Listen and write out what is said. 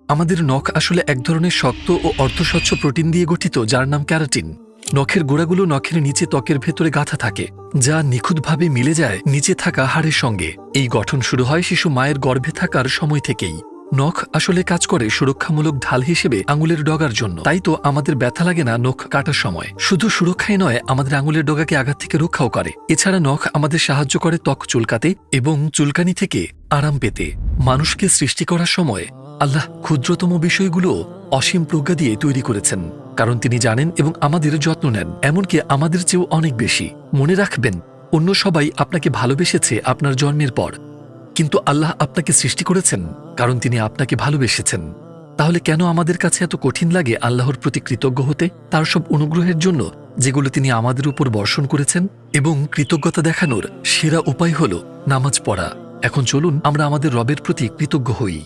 আমাদের নখ আসলে এক ধরনের শক্ত ও অর্ধস্বচ্ছ প্রোটিন দিয়ে গঠিত, যার নাম ক্যারাটিন। নখের গোড়াগুলো নখের নিচে ত্বকের ভেতরে গাঁথা থাকে, যা নিখুঁতভাবে মিলে যায় নিচে থাকা হাড়ের সঙ্গে। এই গঠন শুরু হয় শিশু মায়ের গর্ভে থাকার সময় থেকেই। নখ আসলে কাজ করে সুরক্ষামূলক ঢাল হিসেবে আঙুলের ডগার জন্য। তাই তো আমাদের ব্যথা লাগে না নখ কাটার সময়। শুধু সুরক্ষাই নয়, আমাদের আঙুলের ডগাকে আঘাত থেকে রক্ষাও করে। এছাড়া নখ আমাদের সাহায্য করে ত্বক চুলকাতে এবং চুলকানি থেকে আরাম পেতে। মানুষকে সৃষ্টি করার সময় আল্লাহ ক্ষুদ্রতম বিষয়গুলো অসীম প্রজ্ঞা দিয়ে তৈরি করেছেন, কারণ তিনি জানেন এবং আমাদের যত্ন নেন, এমনকি আমাদের চেয়েও অনেক বেশি। মনে রাখবেন, অন্য সবাই আপনাকে ভালোবেসেছে আপনার জন্মের পর, কিন্তু আল্লাহ আপনাকে সৃষ্টি করেছেন কারণ তিনি আপনাকে ভালোবেসেছেন। তাহলে কেন আমাদের কাছে এত কঠিন লাগে আল্লাহর প্রতি কৃতজ্ঞ হতে, তার সব অনুগ্রহের জন্য যেগুলো তিনি আমাদের উপর বর্ষণ করেছেন? এবং কৃতজ্ঞতা দেখানোর সেরা উপায় হল নামাজ পড়া। এখন চলুন আমরা আমাদের রবের প্রতি কৃতজ্ঞ হই।